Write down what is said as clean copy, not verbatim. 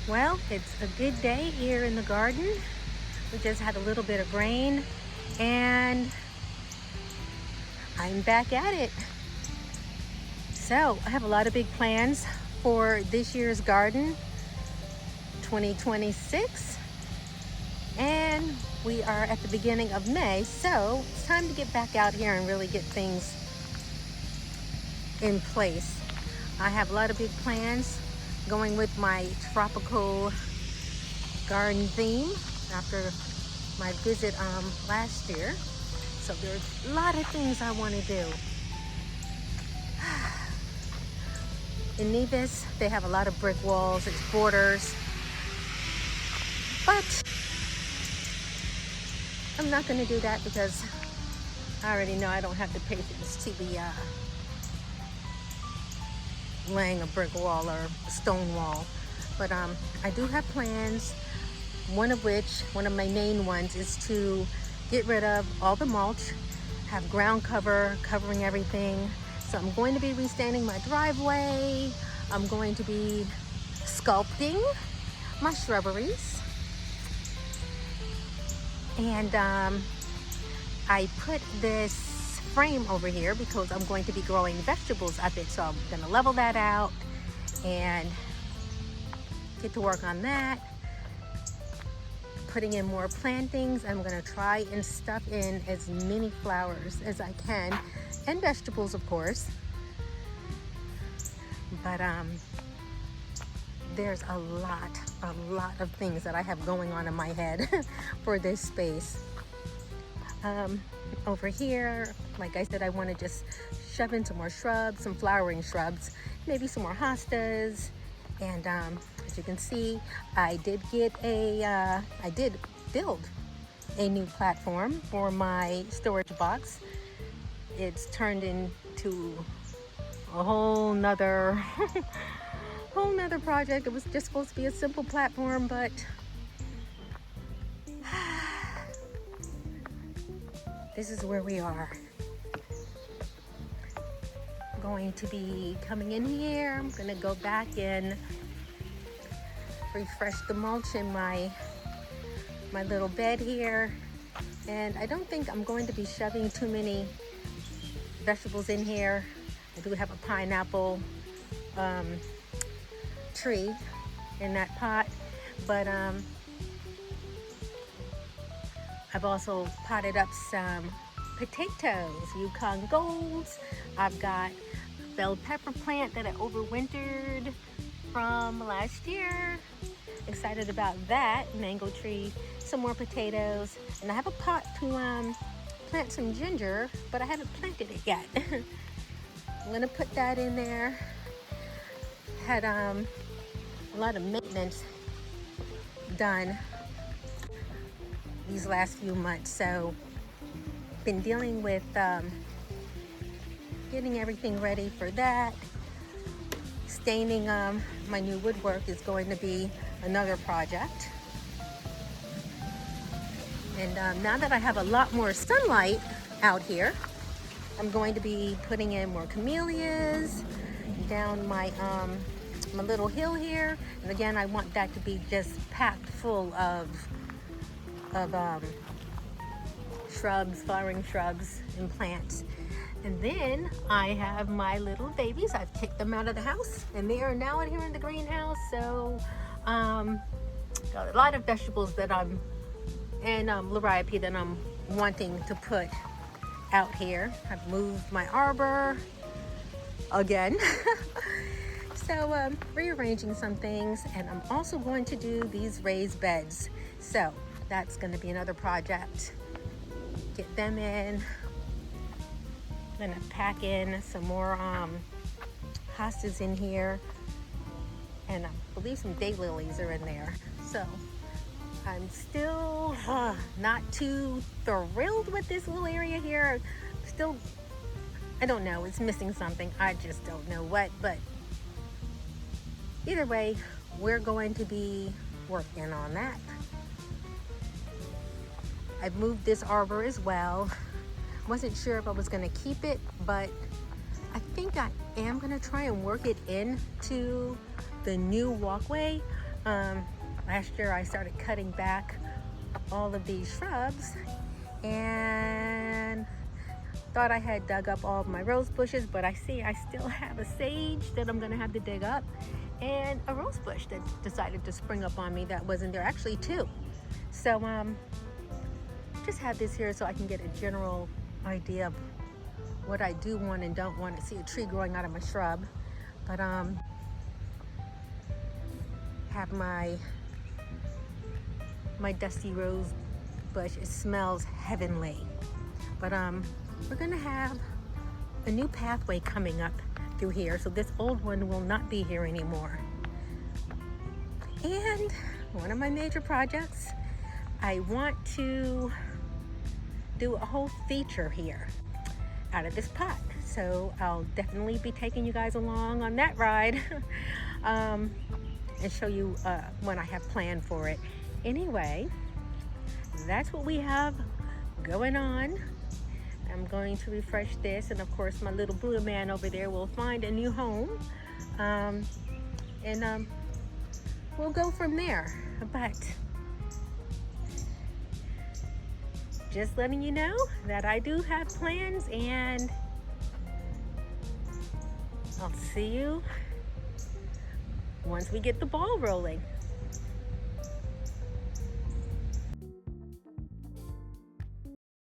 Well, it's a good day here in the garden. We just had a little bit of rain and I'm back at it. So I have a lot of big plans for this year's garden, 2026. And we are at the beginning of May, so it's time to get back out here and really get things in place. I have a lot of big plans going with my tropical garden theme after my visit last year. So there's a lot of things I want to do. In Nevis, they have a lot of brick walls, it's borders, but I'm not going to do that because I already know I don't have the patience to be laying a brick wall or a stone wall. But I do have plans, one of my main ones is to get rid of all the mulch, have ground cover covering everything. So I'm going to be restanding my driveway. I'm going to be sculpting my shrubberies. And I put this frame over here because I'm going to be growing vegetables up it. So I'm going to level that out and get to work on that. Putting in more plantings. I'm going to try and stuff in as many flowers as I can, and vegetables, of course. But there's a lot of things that I have going on in my head for this space. Over here, like I said, I want to just shove in some more shrubs, some flowering shrubs, maybe some more hostas. And as you can see, I did build a new platform for my storage box. It's turned into a whole nother project. It was just supposed to be a simple platform, but this is where we are. I'm going to be coming in here. I'm going to go back and refresh the mulch in my little bed here. And I don't think I'm going to be shoving too many vegetables in here. I do have a pineapple tree in that pot, but I've also potted up some potatoes, Yukon Golds. I've got a bell pepper plant that I overwintered from last year. Excited about that. Mango tree, some more potatoes, and I have a pot to plant some ginger, but I haven't planted it yet. I'm gonna put that in there. Had a lot of maintenance done these last few months, so been dealing with getting everything ready for that. Staining my new woodwork is going to be another project. And now that I have a lot more sunlight out here, I'm going to be putting in more camellias down my my little hill here. And again, I want that to be just packed full of shrubs, flowering shrubs and plants. And then I have my little babies. I've kicked them out of the house and they are now in here in the greenhouse. So got a lot of vegetables that and liriope that I'm wanting to put out here. I've moved my arbor again. So rearranging some things, and I'm also going to do these raised beds. So that's going to be another project. Get them in. I'm going to pack in some more hostas in here, and I believe some daylilies are in there. So I'm still not too thrilled with this little area here. Still, I don't know, it's missing something. I just don't know what, but either way, we're going to be working on that. I've moved this arbor as well. Wasn't sure if I was going to keep it, but I think I am going to try and work it into the new walkway Last year I started cutting back all of these shrubs and thought I had dug up all of my rose bushes, but I see I still have a sage that I'm gonna have to dig up, and a rose bush that decided to spring up on me that wasn't there, actually two. So just have this here so I can get a general idea of what I do want and don't want to see a tree growing out of my shrub. But have my dusty rose bush. It smells heavenly. But we're gonna have a new pathway coming up through here, so this old one will not be here anymore. And one of my major projects, I want to do a whole feature here out of this pot. So I'll definitely be taking you guys along on that ride and show you what I have planned for it. Anyway, that's what we have going on. I'm going to refresh this, and of course my little Buddha man over there will find a new home, and we'll go from there. But just letting you know that I do have plans, and I'll see you once we get the ball rolling.